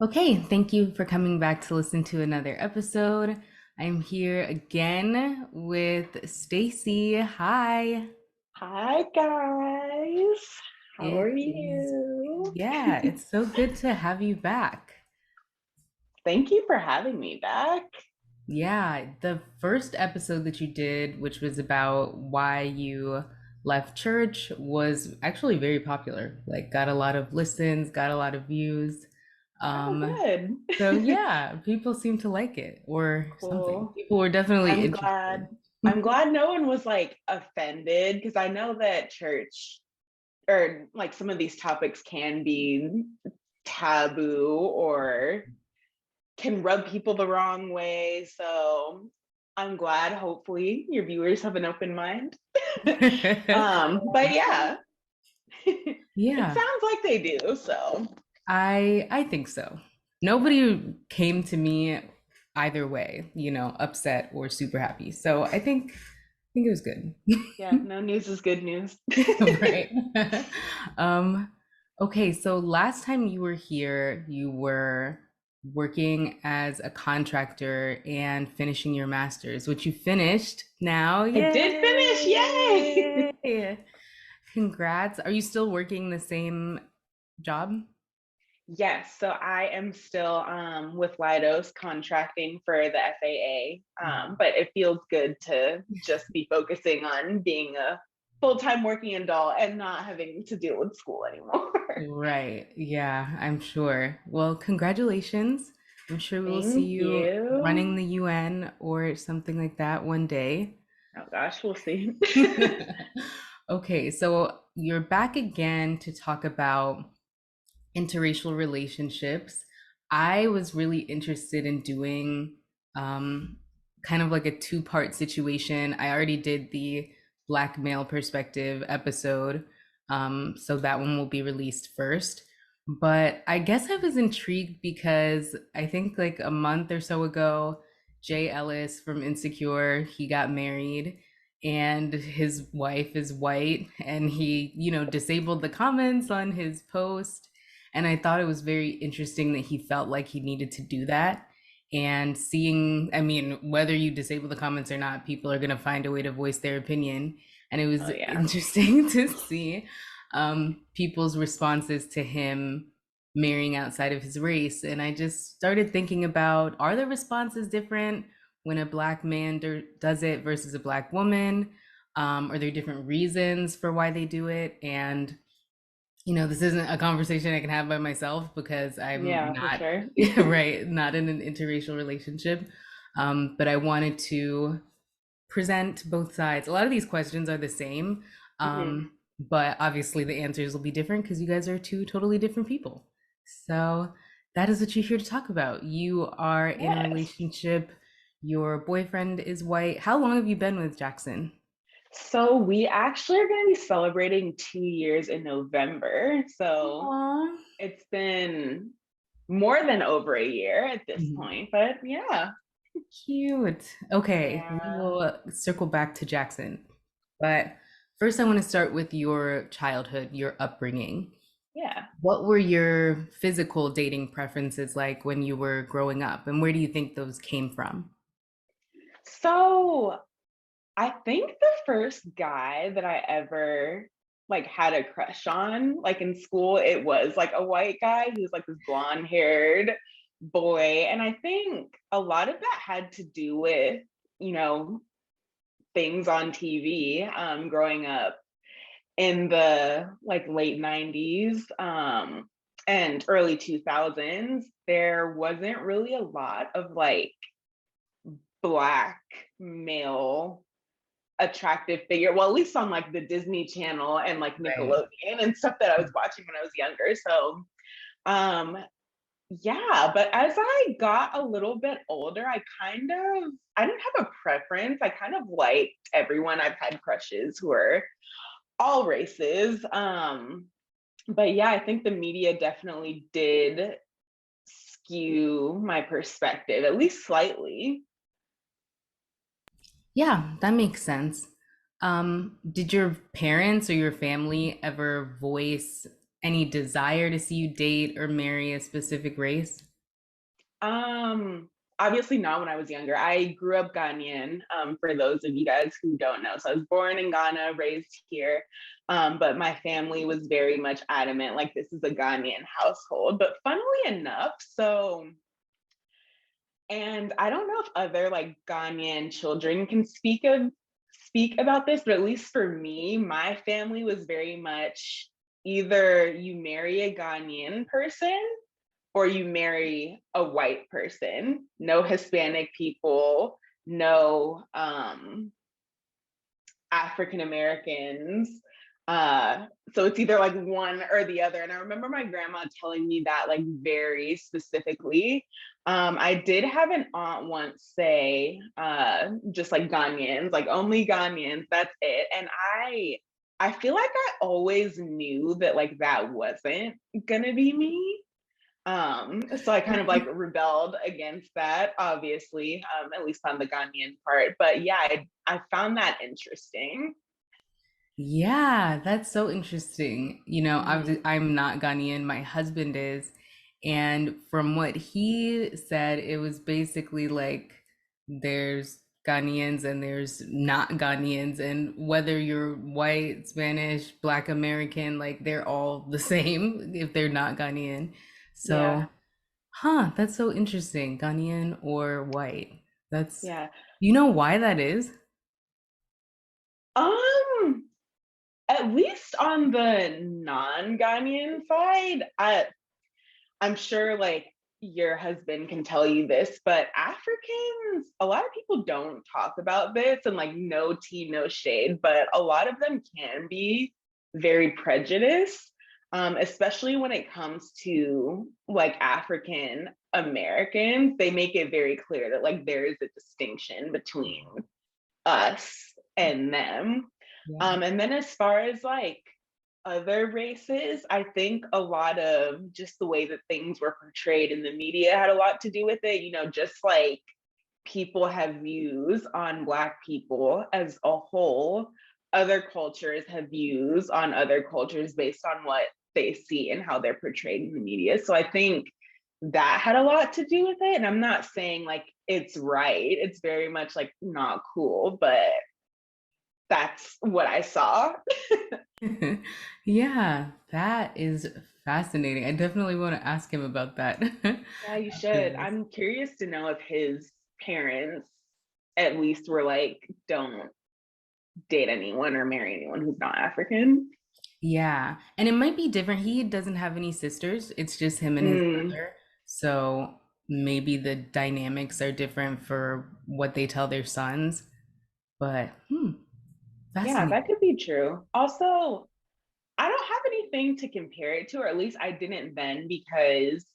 Okay, thank you for coming back to listen to another episode. I'm here again with Stacey. Hi. Hi guys, how It are is, you? yeah, it's so good to have you back. Thank you for having me back. Yeah, the first episode that you did, which was about why you left church, was actually very popular. Like, got a lot of listens, got a lot of views. Oh, Um, so good. yeah, people seem to like it or something. Cool. People were definitely I'm interested. glad. I'm glad no one was like offended because I know that church or like some of these topics can be taboo or can rub people the wrong way. So I'm glad hopefully your viewers have an open mind. But yeah, it Yeah, sounds like they do. So I think so. Nobody came to me either way, upset or super happy. So I think it was good. yeah, no news is good news. Right. Um, okay, so last time you were here, you were working as a contractor and finishing your master's, which you finished now. I did finish. Yay. Yay! Congrats. Are you still working the same job? Yes, so I am still with Lidos contracting for the FAA, but it feels good to just be focusing on being a full-time working adult and not having to deal with school anymore. Right. Yeah, I'm sure. Well, congratulations. I'm sure we will see Thank you running you. the UN or something like that one day. Oh gosh, we'll see. Okay, so you're back again to talk about interracial relationships. I was really interested in doing um, kind of like a two-part situation. I already did the Black male perspective episode, so that one will be released first. But I guess I was intrigued because I think like a month or so ago, Jay Ellis from Insecure, he got married and his wife is white and he disabled the comments on his post, and I thought it was very interesting that he felt like he needed to do that. And seeing, I mean, whether you disable the comments or not, people are going to find a way to voice their opinion. And it was Oh yeah. interesting to see people's responses to him marrying outside of his race. And I just started thinking about, are the responses different when a Black man does it versus a Black woman? Are there different reasons for why they do it? And this isn't a conversation I can have by myself because I'm Yeah, for not, sure. right, not in an interracial relationship. But I wanted to present both sides. A lot of these questions are the same, Mhm. but obviously the answers will be different because you guys are two totally different people. So that is what you're here to talk about. You are in a Yes. relationship. Your boyfriend is white. How long have you been with Jackson? So we actually are going to be celebrating 2 years in November. So Aww. it's been more than over a year at this point, but yeah. Cute. Okay, we Yeah. will circle back to Jackson. But first, I want to start with your childhood, your upbringing. Yeah. What were your physical dating preferences like when you were growing up, and where do you think those came from? So I think the first guy that I ever like had a crush on, like in school, it was like a white guy. He was like this blonde haired boy. And I think a lot of that had to do with, you know, things on TV growing up in the like late 90s and early 2000s. There wasn't really a lot of like black male attractive figure. Well, at least on like the Disney Channel and like Right. Nickelodeon and stuff that I was watching when I was younger. So, um, yeah, but as I got a little bit older, I didn't have a preference. I kind of liked everyone. I've had crushes who are all races. But yeah, I think the media definitely did skew my perspective, at least slightly. Yeah, that makes sense. Did your parents or your family ever voice any desire to see you date or marry a specific race? Um, Obviously not when I was younger. I grew up Ghanaian, for those of you guys who don't know. So I was born in Ghana, raised here. But my family was very much adamant, like this is a Ghanaian household. But funnily enough, and I don't know if other like Ghanaian children can speak about this, but at least for me, my family was very much either you marry a Ghanaian person or you marry a white person. No Hispanic people, no African Americans. So it's either like one or the other. And I remember my grandma telling me that like very specifically. I did have an aunt once say, just like Ghanaians, like only Ghanaians, that's it. And I feel like I always knew that like that wasn't gonna be me. So I kind of like rebelled against that, obviously, at least on the Ghanaian part. But yeah, I found that interesting. Yeah, that's so interesting. Mhm. I'm not Ghanaian, my husband is. And from what he said, it was basically like there's Ghanaians and there's not Ghanaians, and whether you're white, Spanish, Black American, like they're all the same if they're not Ghanaian. So, Yeah, that's so interesting. Ghanaian or white. That's, yeah. you know why that is? Um, at least on the non-Ghanaian side, I'm sure like your husband can tell you this, but Africans, a lot of people don't talk about this and like no tea, no shade, but a lot of them can be very prejudiced, especially when it comes to like African Americans. They make it very clear that like there is a distinction between us and them. Yeah. And then as far as like other races, I think a lot of just the way that things were portrayed in the media had a lot to do with it. You know, just like people have views on Black people as a whole, other cultures have views on other cultures based on what they see and how they're portrayed in the media. So I think that had a lot to do with it. And I'm not saying like it's right, it's very much like not cool, but that's what I saw. Yeah, that is fascinating. I definitely want to ask him about that. Yeah, you After should. this. I'm curious to know if his parents at least were like, don't date anyone or marry anyone who's not African. Yeah, and it might be different. He doesn't have any sisters. It's just him and his Mm, brother. So maybe the dynamics are different for what they tell their sons. But yeah, that fascinating. could be true. Also, I don't have anything to compare it to, or at least I didn't then, because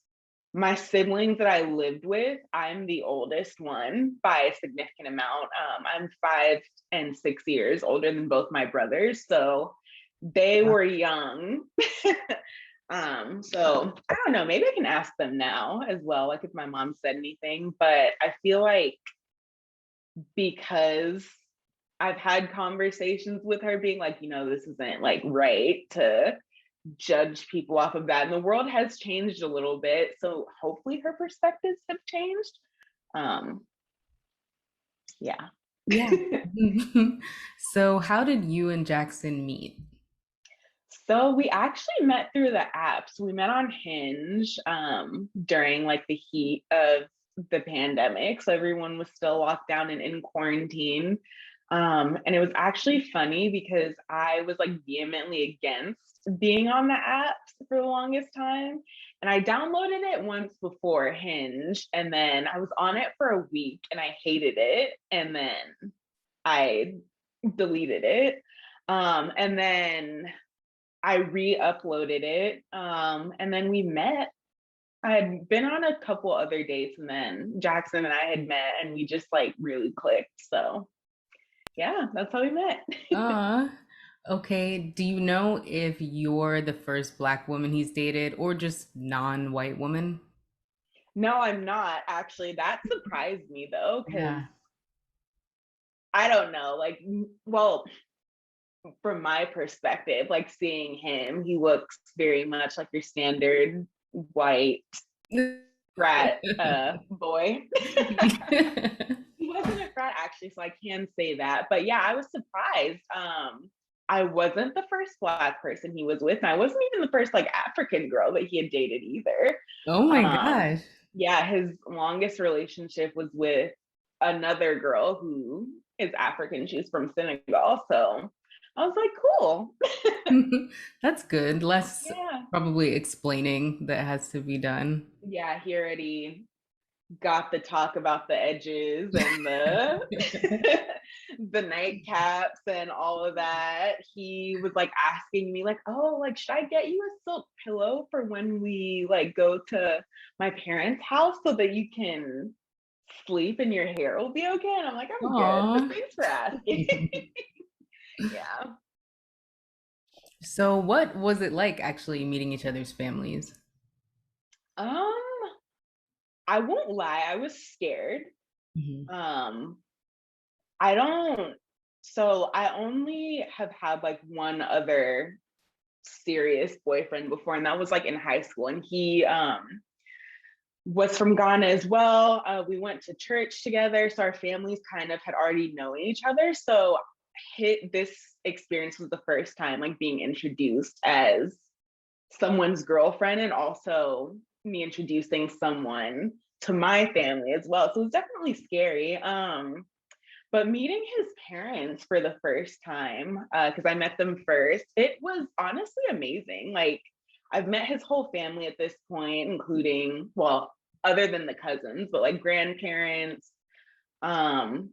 my siblings that I lived with, I'm the oldest one by a significant amount. I'm 5 and 6 years older than both my brothers. So they Wow. were young. So I don't know, maybe I can ask them now as well, like if my mom said anything, but I feel like because I've had conversations with her being like, this isn't like right to judge people off of that. And the world has changed a little bit. So hopefully her perspectives have changed. Um, yeah. Yeah. So how did you and Jackson meet? So we actually met through the apps. We met on Hinge during like the heat of the pandemic. So everyone was still locked down and in quarantine. And it was actually funny because I was like vehemently against being on the apps for the longest time. And I downloaded it once before Hinge, and then I was on it for a week and I hated it. And then I deleted it. And then I re-uploaded it, and then we met. I had been on a couple other dates, and then Jackson and I had met, and we just like really clicked. So yeah, that's how we met. Uh, okay. Do you know if you're the first Black woman he's dated or just non-white woman? No, I'm not actually. That surprised me though, because Yeah. I don't know. Like, well, from my perspective, like seeing him, he looks very much like your standard white frat boy. He wasn't a frat actually, so I can say that. But yeah, I was surprised. I wasn't the first Black person he was with, and I wasn't even the first like African girl that he had dated either. Oh my Um, gosh. yeah, his longest relationship was with another girl who is African. She's from Senegal. So I was like, cool. That's good. Less Yeah. probably explaining that has to be done. Yeah, he already got the talk about the edges and the the nightcaps and all of that. He was like asking me like, "Oh, like should I get you a silk pillow for when we like go to my parents' house so that you can sleep and your hair will be okay?" And I'm like, "I'm good, but Aw. thanks for asking." Yeah. So what was it like actually meeting each other's families? Um, I won't lie, I was scared. Mhm. Um, I don't so I only have had like one other serious boyfriend before, and that was like in high school. And he was from Ghana as well. We went to church together, so our families kind of had already known each other. So this experience was the first time like being introduced as someone's girlfriend, and also me introducing someone to my family as well. So it was definitely scary. But meeting his parents for the first time, because I met them first, it was honestly amazing. Like, I've met his whole family at this point, including, well, other than the cousins, but like grandparents, um,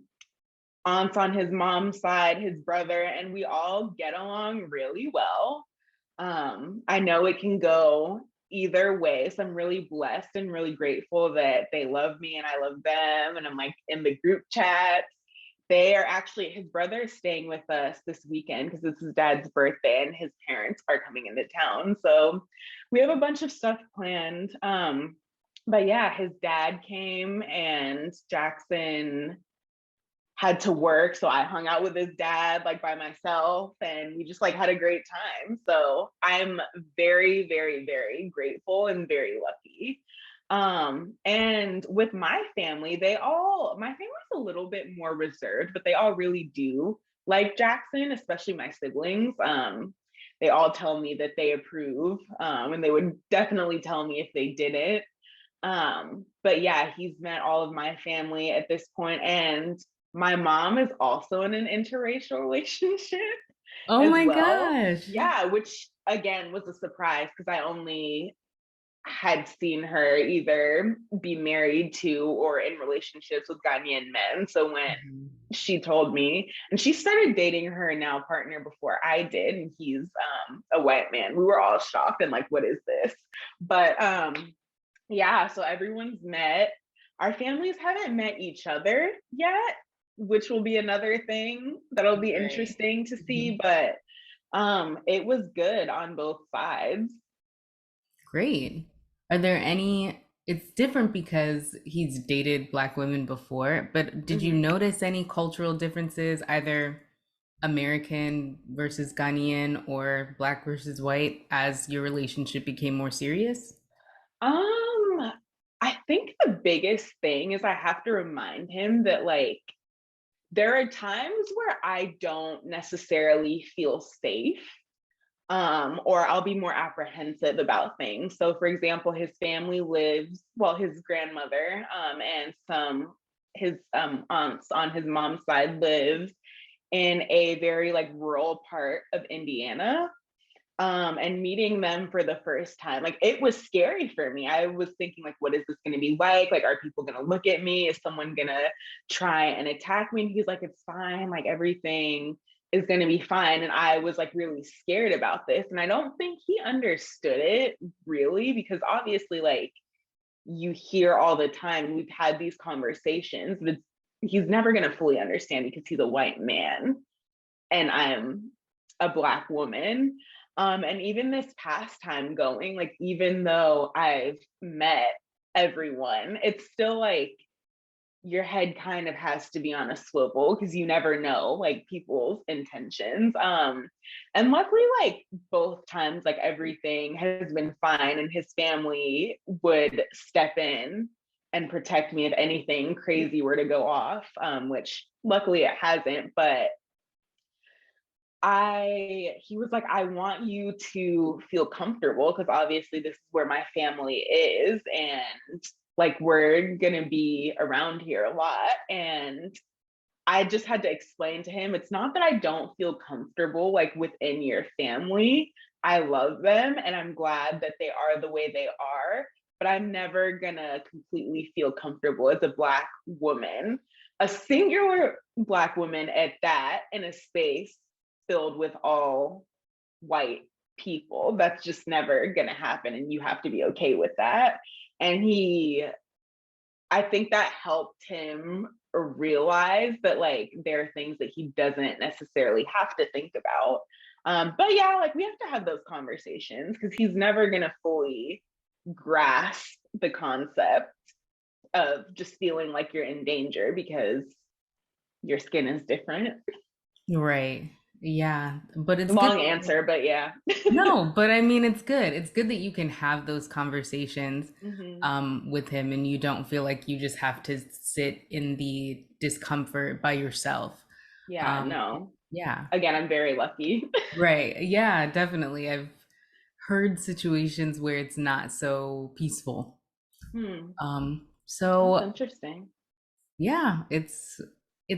aunts on his mom's side, his brother, and we all get along really well. I know it can go either way. So I'm really blessed and really grateful that they love me and I love them. And I'm like in the group chat. They are actually, his brother is staying with us this weekend because it's his dad's birthday and his parents are coming into town. So we have a bunch of stuff planned. But yeah, his dad came and Jackson had to work. So I hung out with his dad like by myself and we just like had a great time. So I'm very, very, very grateful and very lucky. And with my family, my family's a little bit more reserved, but they all really do like Jackson, especially my siblings. They all tell me that they approve, and they would definitely tell me if they didn't. But yeah, he's met all of my family at this point, and my mom is also in an interracial relationship Oh as my well. gosh. Yeah, which again was a surprise because I only had seen her either be married to or in relationships with Ghanaian men. So when Mhm. she told me, and she started dating her now partner before I did, and he's a white man. We were all shocked and like, what is this? But yeah, so everyone's met. Our families haven't met each other yet, which will be another thing that'll be Right. interesting to see, Mhm. but it was good on both sides. Great. Are there any, it's different because he's dated Black women before, but did you Mhm. notice any cultural differences, either American versus Ghanaian or Black versus white, as your relationship became more serious? Um, I think the biggest thing is I have to remind him that like there are times where I don't necessarily feel safe, or I'll be more apprehensive about things. So, for example, his family lives, well, his grandmother, and his aunts on his mom's side live in a very like rural part of Indiana. And meeting them for the first time, like it was scary for me. I was thinking, like, what is this going to be like? Like, are people going to look at me? Is someone going to try and attack me? And he's like, it's fine. Like, everything is going to be fine. And I was like really scared about this. And I don't think he understood it really, because obviously, like, you hear all the time, we've had these conversations, but he's never going to fully understand because he's a white man and I'm a Black woman. And even this past time going, like, even though I've met everyone, it's still like your head kind of has to be on a swivel because you never know like people's intentions. And luckily, like both times, like everything has been fine, and his family would step in and protect me if anything crazy were to go off, which luckily it hasn't. But he was like, I want you to feel comfortable because obviously this is where my family is, and like we're gonna be around here a lot. And I just had to explain to him, it's not that I don't feel comfortable like within your family. I love them and I'm glad that they are the way they are, but I'm never gonna completely feel comfortable as a Black woman, a singular Black woman at that, in a space filled with all white people. That's just never gonna happen, and you have to be okay with that. And I think that helped him realize that like there are things that he doesn't necessarily have to think about. But yeah, like we have to have those conversations because he's never gonna fully grasp the concept of just feeling like you're in danger because your skin is different. Right. Yeah. But it's good. Long answer, but yeah. No, but I mean, it's good. It's good that you can have those conversations Mm-hmm. with him and you don't feel like you just have to sit in the discomfort by yourself. Yeah, Um, no. yeah. Again, I'm very lucky. Right. Yeah, definitely. I've heard situations where it's not so peaceful. Hmm, that's So interesting. yeah, it's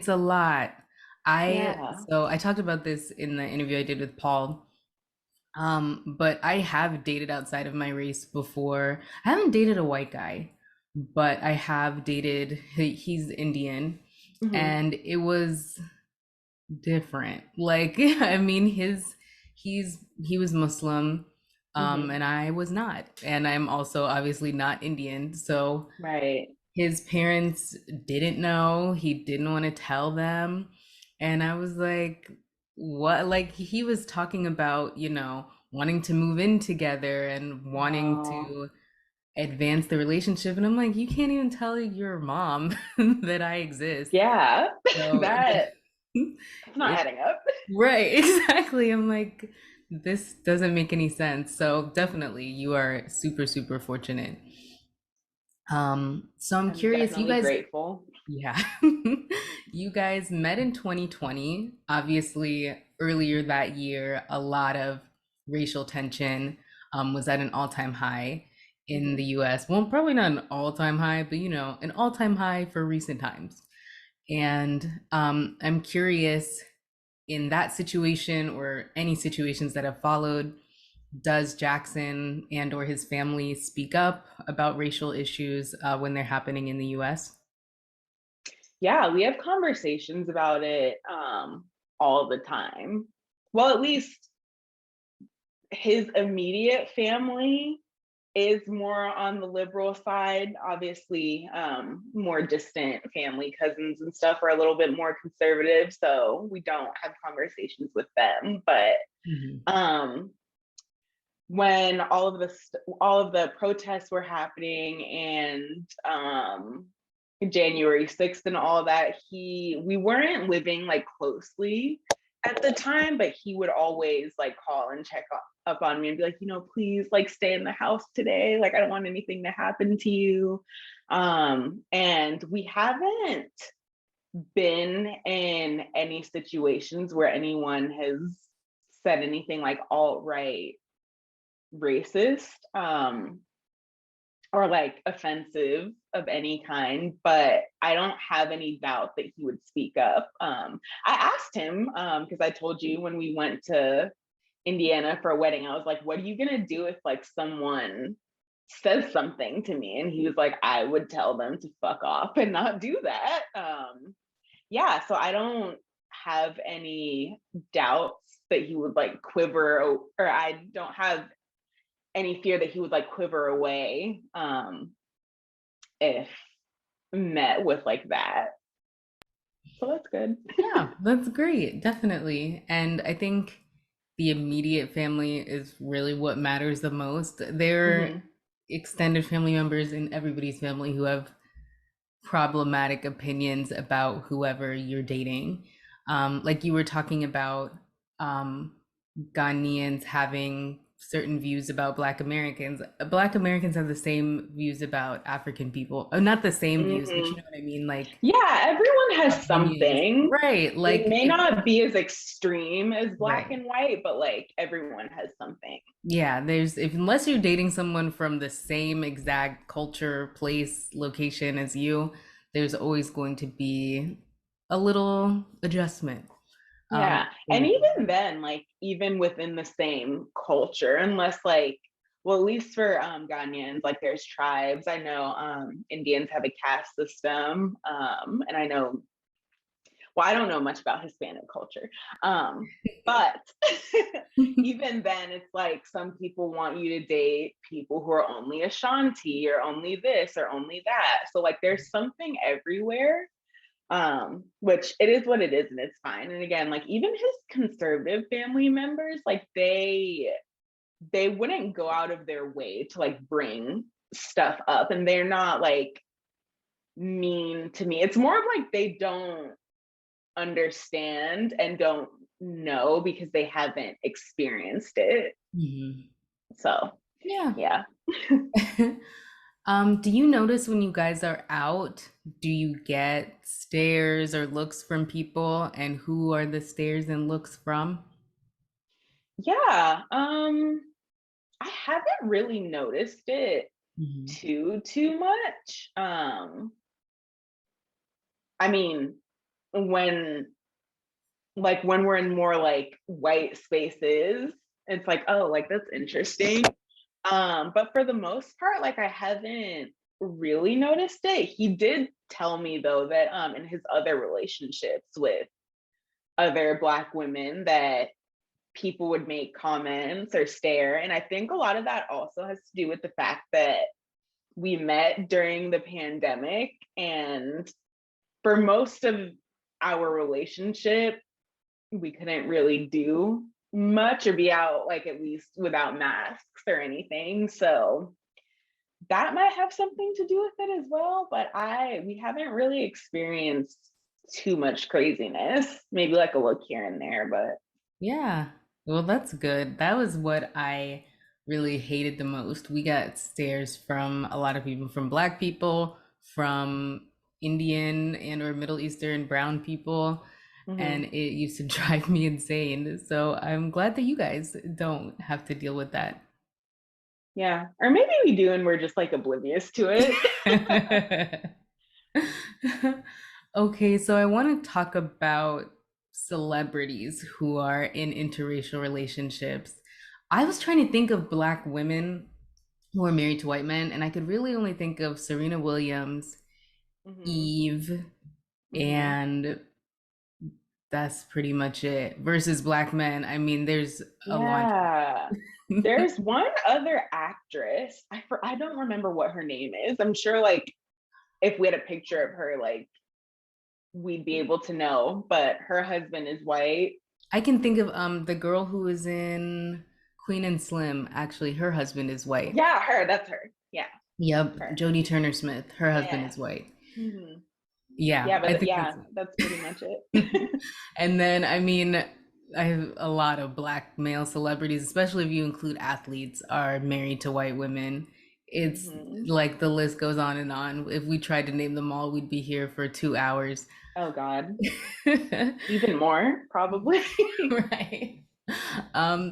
a lot. I Yeah. so I talked about this in the interview I did with Paul. But I have dated outside of my race before. I haven't dated a white guy, but I have dated, he's Indian, Mm-hmm. and it was different. Like, I mean, he was Muslim, Mm-hmm. and I was not. And I'm also obviously not Indian. So Right. his parents didn't know, he didn't want to tell them. And I was like, what? Like, he was talking about, wanting to move in together and wanting Oh, to advance the relationship. And I'm like, you can't even tell your mom that I exist. yeah. So, That's not it, adding up. right, exactly. I'm like, this doesn't make any sense. So, definitely, you are super, super fortunate. So I'm I'm curious, you definitely guys, grateful. yeah. You guys met in 2020. Obviously, earlier that year, a lot of racial tension was at an all-time high in Hmm. the US. Well, probably not an all-time high, but an all-time high for recent times. And I'm curious, in that situation or any situations that have followed, does Jackson and or his family speak up about racial issues when they're happening in the US? Yeah, we have conversations about it all the time. Well, at least his immediate family is more on the liberal side. Obviously, more distant family, cousins and stuff are a little bit more conservative, so we don't have conversations with them. But Mhm. um, when all of the protests were happening, and January 6th and all that, we weren't living like closely at the time, but he would always like call and check up on me and be like, please like stay in the house today. Like I don't want anything to happen to you. And we haven't been in any situations where anyone has said anything like alt-right racist, or like offensive of any kind, but I don't have any doubt that he would speak up. I asked him, because I told you when we went to Indiana for a wedding, I was like, what are you gonna do if like someone says something to me? And he was like, I would tell them to fuck off and not do that. Yeah, so I don't have any doubts that he would like quiver, or I don't have any fear that he would like quiver away, if met with like that. So that's good. Yeah, that's great, definitely. And I think the immediate family is really what matters the most. There are Hmm. extended family members in everybody's family who have problematic opinions about whoever you're dating. Like you were talking about um, Ghanaians having certain views about Black Americans. Black Americans have the same views about African people. Not the same views, but you Mhm. know what I mean? Like Yeah, everyone has opinions. something. Right. It Like may if, not be as extreme as black right. and white, but like everyone has something. Yeah, there's if unless you're dating someone from the same exact culture, place, location as you, there's always going to be a little adjustment. Yeah. In And the even then, like even within the same culture, unless like, well, at least for Ghanaians, like there's tribes. I know Indians have a caste system. And I know, well, I don't know much about Hispanic culture. But even then, it's like some people want you to date people who are only Ashanti or only this or only that. So like there's something everywhere, which it is what it is and it's fine. And again, like even his conservative family members, like they wouldn't go out of their way to like bring stuff up, and they're not like mean to me. It's more of like they don't understand and don't know because they haven't experienced it. Mhm. So Yeah. yeah. Do you notice when you guys are out, do you get stares or looks from people, and who are the stares and looks from? Yeah. I haven't really noticed it Mhm. too much. I mean, when when we're in more like white spaces, it's like, oh, like that's interesting. But for the most part, like I haven't really noticed it. He did tell me though that in his other relationships with other black women that people would make comments or stare. And I think a lot of that also has to do with the fact that we met during the pandemic, and for most of our relationship, we couldn't really do much or be out like at least without masks or anything. So that might have something to do with it as well. But we haven't really experienced too much craziness. Maybe like a look here and there, but Yeah. Well, that's good. That was what I really hated the most. We got stares from a lot of people, from Black people, from Indian and or Middle Eastern brown people, and mhm. it used to drive me insane. So I'm glad that you guys don't have to deal with that. Yeah. Or maybe we do and we're just like oblivious to it. Okay, so I want to talk about celebrities who are in interracial relationships. I was trying to think of Black women who are married to white men, and I could really only think of Serena Williams, hmm Eve, hmm and that's pretty much it. Versus Black men, I mean, there's a laundry. Yeah. There's one other actress. I don't remember what her name is. I'm sure like if we had a picture of her, like we'd be able to know, but her husband is white. I can think of the girl who was in Queen and Slim. Actually, her husband is white. Yeah, her, that's her. Yeah, Yep, her. Jodie Turner Smith. Her husband Yeah. is white. hmm Yeah, Yeah, I but think yeah, that's that's pretty much it. it. And then, I mean, I have a lot of black male celebrities, especially if you include athletes, are married to white women. It's hmm like the list goes on and on. If we tried to name them all, we'd be here for 2 hours. Oh God. Even more, probably. Right.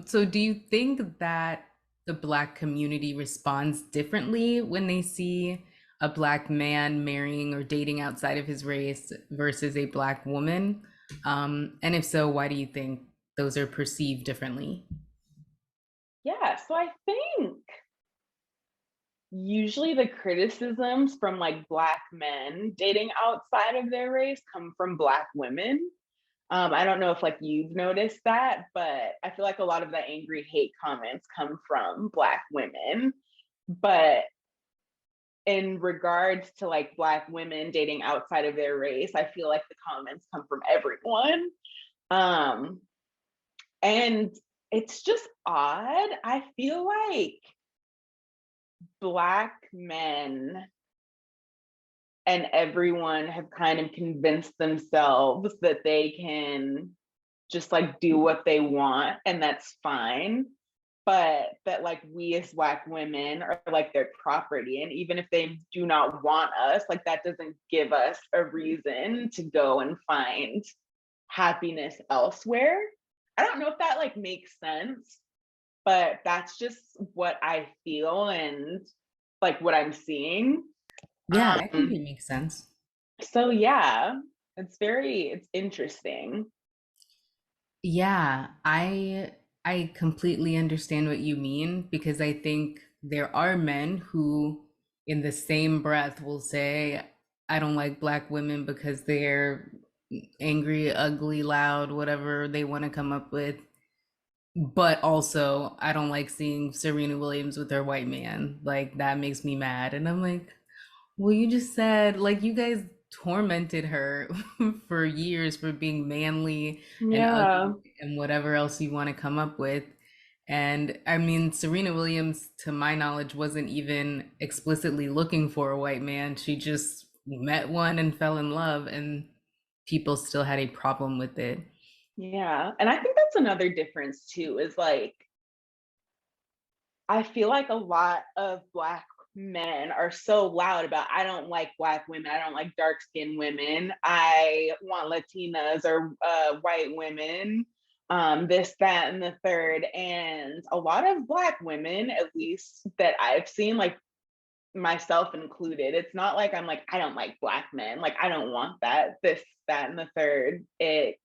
So do you think that the Black community responds differently when they see a Black man marrying or dating outside of his race versus a Black woman? And if so, why do you think those are perceived differently? Yeah, so I think usually the criticisms from like black men dating outside of their race come from black women. I don't know if like you've noticed that, but I feel like a lot of the angry hate comments come from black women. But in regards to like black women dating outside of their race, I feel like the comments come from everyone. Um, and it's just odd. I feel like black men and everyone have kind of convinced themselves that they can just like do what they want and that's fine, but that like we as Black women are like their property, and even if they do not want us, like that doesn't give us a reason to go and find happiness elsewhere. I don't know if that like makes sense, but that's just what I feel and like what I'm seeing. Yeah, I think um it makes sense. so yeah, it's interesting. Yeah, I completely understand what you mean because I think there are men who in the same breath will say I don't like black women because they're angry, ugly, loud, whatever they want to come up with. But also, I don't like seeing Serena Williams with her white man. Like that makes me mad. And I'm like, well, you just said like you guys tormented her for years for being manly and Yeah. ugly and whatever else you want to come up with. And I mean, Serena Williams, to my knowledge, wasn't even explicitly looking for a white man. She just met one and fell in love, and people still had a problem with it. Yeah. And I think that's another difference too, is like, I feel like a lot of Black men are so loud about, I don't like Black women, I don't like dark skinned women, I want Latinas or white women, this, that, and the third. And a lot of Black women, at least that I've seen, like myself included, it's not like I'm like, I don't like Black men, like I don't want that, this, that, and the third. It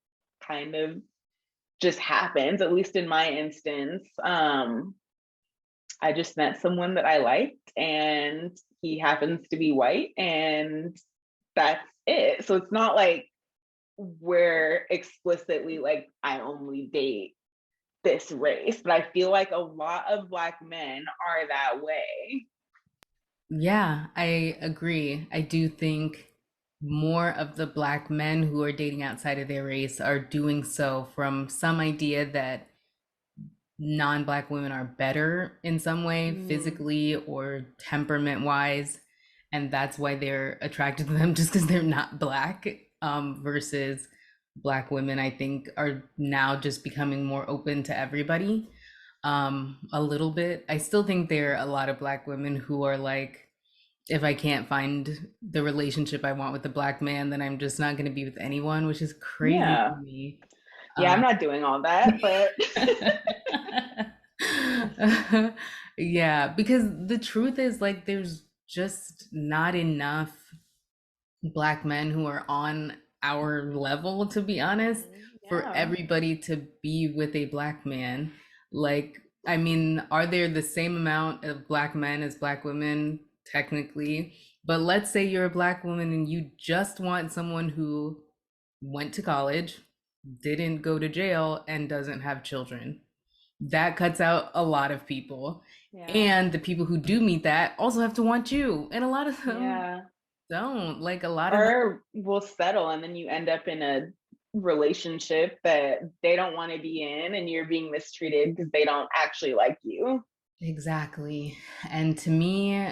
kind of just happens, at least in my instance. I just met someone that I liked, and he happens to be white, and that's it. So it's not like we're explicitly like, I only date this race, but I feel like a lot of Black men are that way. Yeah, I agree. I do think more of the black men who are dating outside of their race are doing so from some idea that non-black women are better in some way, Mm, physically or temperament wise, and that's why they're attracted to them just because they're not black. Versus black women, I think, are now just becoming more open to everybody. A little bit. I still think there are a lot of black women who are like, if I can't find the relationship I want with a black man, then I'm just not going to be with anyone, which is crazy to yeah. me. Yeah, I'm Uh, not doing all that, but yeah, because the truth is like there's just not enough black men who are on our level, to be honest, for yeah. everybody to be with a black man. Like, I mean, are there the same amount of black men as black women? Technically. But let's say you're a black woman and you just want someone who went to college, didn't go to jail, and doesn't have children. That cuts out a lot of people. Yeah. And the people who do meet that also have to want you. And a lot of them Yeah. don't. Like a lot of them. Or will settle, and then you end up in a relationship that they don't want to be in, and you're being mistreated because they don't actually like you. Exactly. And to me,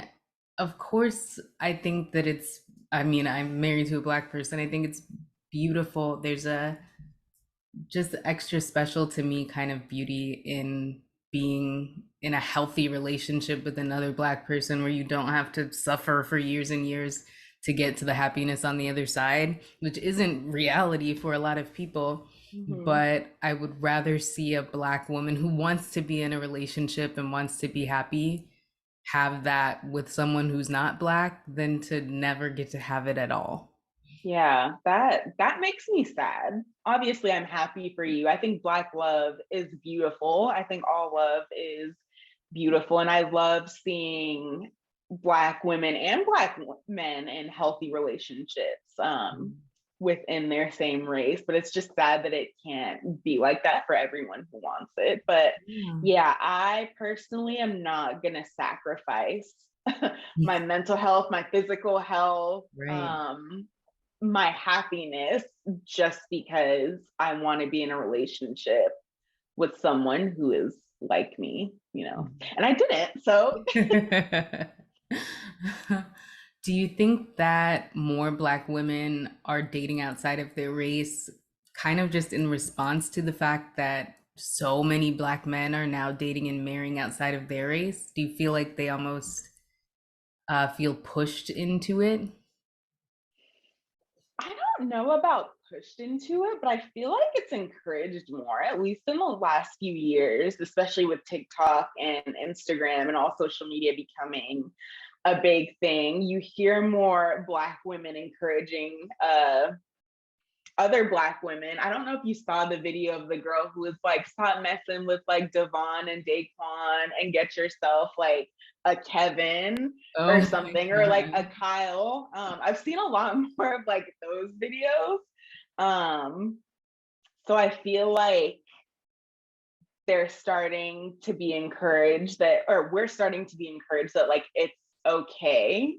of course, I think that it's, I mean, I'm married to a black person. I think it's beautiful. There's a just extra special to me kind of beauty in being in a healthy relationship with another black person where you don't have to suffer for years and years to get to the happiness on the other side, which isn't reality for a lot of people. Hmm. But I would rather see a black woman who wants to be in a relationship and wants to be happy have that with someone who's not black than to never get to have it at all. Yeah, that makes me sad. Obviously, I'm happy for you. I think Black love is beautiful. I think all love is beautiful, and I love seeing Black women and Black men in healthy relationships, within their same race. But it's just sad that it can't be like that for everyone who wants it. But Yeah. yeah, I personally am not gonna sacrifice my mental health, my physical health, Right. my happiness, just because I want to be in a relationship with someone who is like me, you know. And I didn't. So Do you think that more Black women are dating outside of their race, kind of just in response to the fact that so many Black men are now dating and marrying outside of their race? Do you feel like they almost feel pushed into it? I don't know about pushed into it, but I feel like it's encouraged more, at least in the last few years, especially with TikTok and Instagram and all social media becoming a big thing. You hear more Black women encouraging other Black women. I don't know if you saw the video of the girl who was like, stop messing with like Devon and Daquan and get yourself like a Kevin or Oh my something, or like a God. Kyle. I've seen a lot more of like those videos. Um, so I feel like they're starting to be encouraged that, or we're starting to be encouraged that like it's okay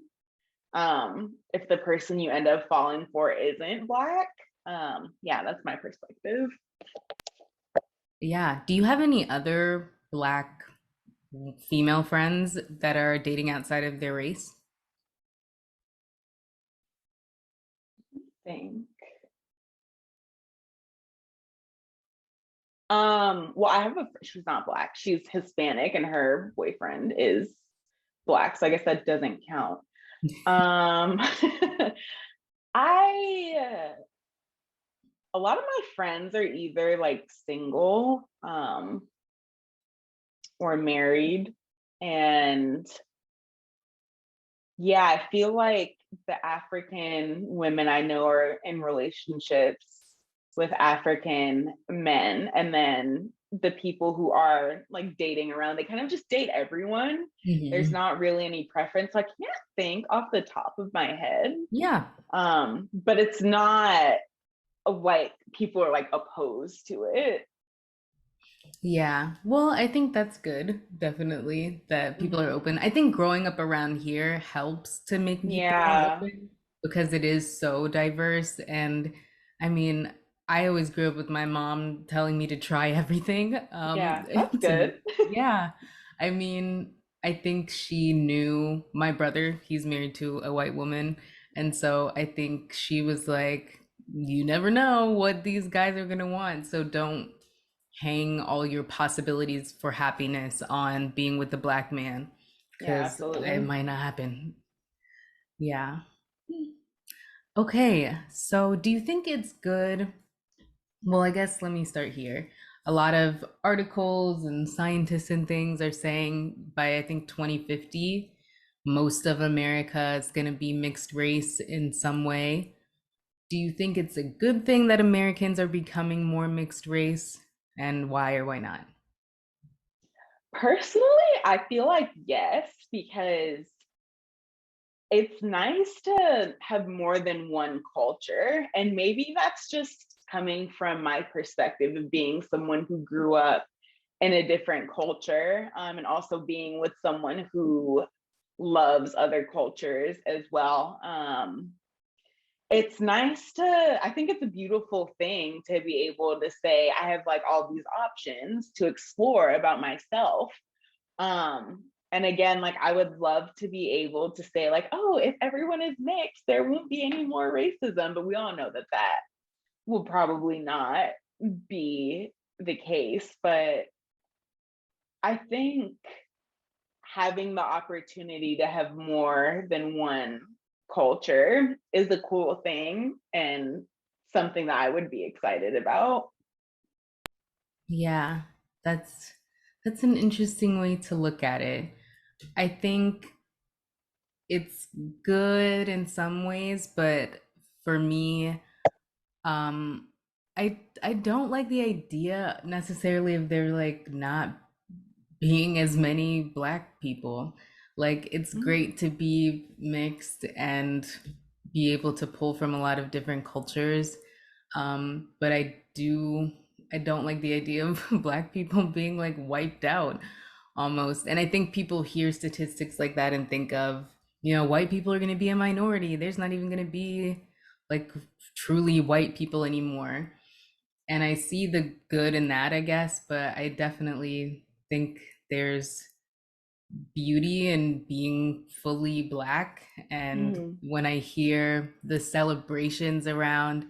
if the person you end up falling for isn't Black. Yeah, that's my perspective. Yeah. Do you have any other Black female friends that are dating outside of their race? Thing. Well, I have a, she's not Black, she's Hispanic and her boyfriend is Black, so I guess that doesn't count. Um, I a lot of my friends are either like single or married, and yeah, I feel like the African women I know are in relationships with African men, and then the people who are like dating around, they kind of just date everyone. There's Hmm. not really any preference. I can't think off the top of my head. Yeah. But it's not like people are like opposed to it. Yeah. Well, I think that's good. Definitely that people are Mm-hmm. open. I think growing up around here helps to make people more Yeah. open because it is so diverse. And I mean, I always grew up with my mom telling me to try everything. Yeah. That's To, good. yeah. I mean, I think she knew my brother, he's married to a white woman. And so I think she was like, you never know what these guys are gonna want. So don't hang all your possibilities for happiness on being with the Black man Yeah, because it absolutely. might not happen. Yeah. Okay. So do you think it's good? Well, I guess let me start here. A lot of articles and scientists and things are saying by I think 2050, most of America is going to be mixed race in some way. Do you think it's a good thing that Americans are becoming more mixed race? And why or why not? Personally, I feel like yes, because it's nice to have more than one culture. And maybe that's just coming from my perspective of being someone who grew up in a different culture, and also being with someone who loves other cultures as well. It's nice to, I think it's a beautiful thing to be able to say, I have like all these options to explore about myself. And again, like I would love to be able to say, like, oh, if everyone is mixed, there won't be any more racism. But we all know that that will probably not be the case. But I think having the opportunity to have more than one culture is a cool thing and something that I would be excited about. Yeah, that's that's an interesting way to look at it. I think it's good in some ways, but for me, I don't like the idea necessarily of there like not being as many Black people. Like it's great to be mixed and be able to pull from a lot of different cultures. But I don't like the idea of Black people being like wiped out almost. And I think people hear statistics like that and think of, white people are going to be a minority. There's not even going to be like truly white people anymore. And I see the good in that, I guess, but I definitely think there's beauty in being fully black. And Mhm. when I hear the celebrations around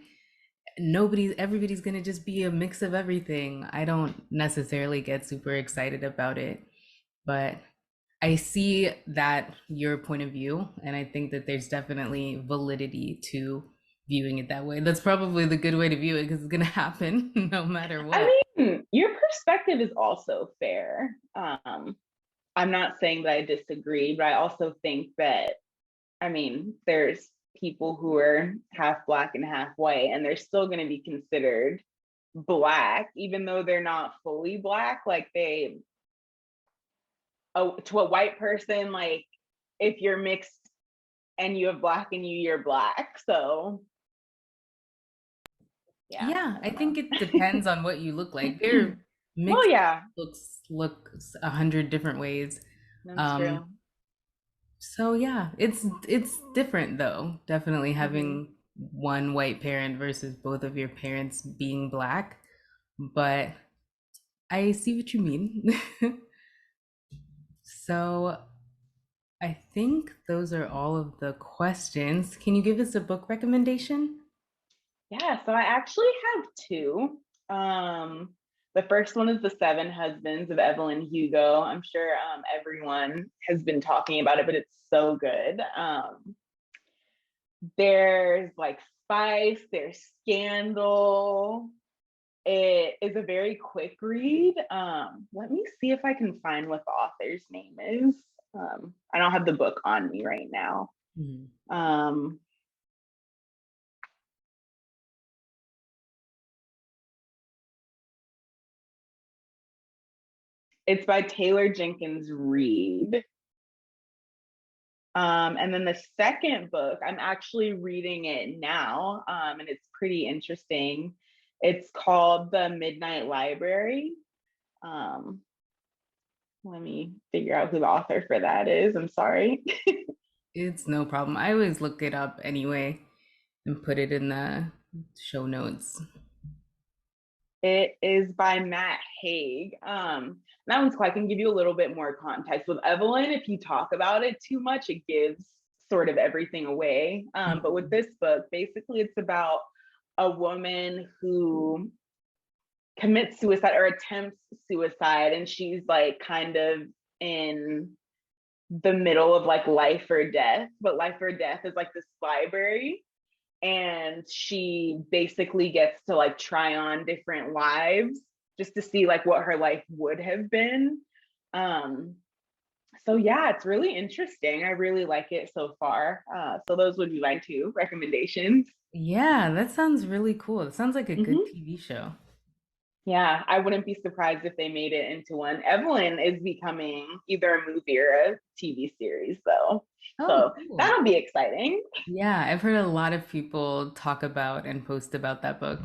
everybody's gonna just be a mix of everything, I don't necessarily get super excited about it. But I see that your point of view, and I think that there's definitely validity to viewing it that way. That's probably the good way to view it because it's gonna happen no matter what. I mean, your perspective is also fair. I'm not saying that I disagree, but I also think that, I mean, there's people who are half black and half white, and they're still going to be considered black, even though they're not fully black. Like to a white person, like if you're mixed and you have black in you, you're black. So yeah, Yeah, I I don't think know. it depends on what you look like. They're Well, mixed yeah, looks 100 different ways. that's Um, true. so yeah, it's different though. Definitely Hmm. having one white parent versus both of your parents being black. But I see what you mean. So I think those are all of the questions. Can you give us a book recommendation? Yeah, so I actually have two. Um, the first one is The Seven Husbands of Evelyn Hugo. I'm sure everyone has been talking about it, but it's so good. There's like spice, there's scandal. It is a very quick read. Let me see if I can find what the author's name is. I don't have the book on me right now. Mhm. Um, it's by Taylor Jenkins Reid. And then the second book, I'm actually reading it now, and it's pretty interesting. It's called The Midnight Library. Um, Let me figure out who the author for that is. I'm sorry. It's no problem. I always look it up anyway and put it in the show notes. It is by Matt Haig. That one's cool. I can give you a little bit more context. With Evelyn, if you talk about it too much, it gives sort of everything away. But with Mhm. this book, basically, it's about a woman who commits suicide or attempts suicide, and she's like kind of in the middle of like life or death. But life or death is like this library, and she basically gets to like try on different lives just to see like what her life would have been. um so yeah, it's really interesting. I really like it so far. So those would be my two recommendations. Yeah, that sounds really cool. It sounds like a good Hmm. TV show. Yeah, I wouldn't be surprised if they made it into one. Evelyn is becoming either a movie or a TV series, though. Oh, So cool. that'll be exciting. Yeah, I've heard a lot of people talk about and post about that book.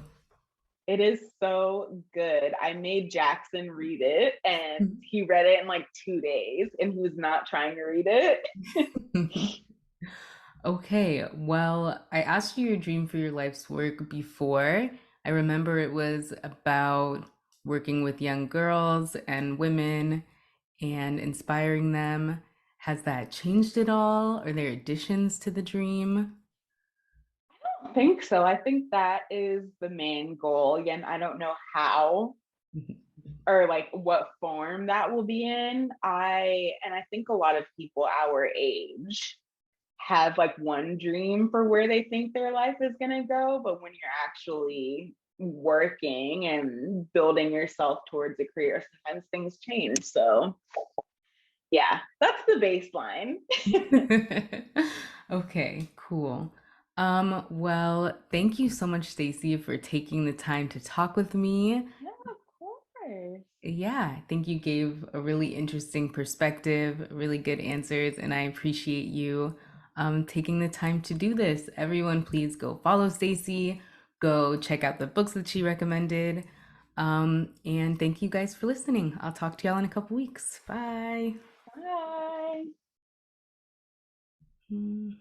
It is so good. I made Jackson read it, and he read it in like 2 days, and he was not trying to read it. Okay, well, I asked you your dream for your life's work before. I remember it was about working with young girls and women and inspiring them. Has that changed at all? Are there additions to the dream? I don't think so. I think that is the main goal. Again, I don't know how or like what form that will be in. I think a lot of people our age have like one dream for where they think their life is going to go, but when you're actually working and building yourself towards a career, sometimes things change. So yeah, that's the baseline. Okay, cool. Well, thank you so much, Stacey, for taking the time to talk with me. Yeah, of course. Yeah, I think you gave a really interesting perspective, really good answers, and I appreciate you taking the time to do this. Everyone, please go follow Stacey, go check out the books that she recommended. And thank you guys for listening. I'll talk to y'all in a couple weeks. Bye. Bye. Mm.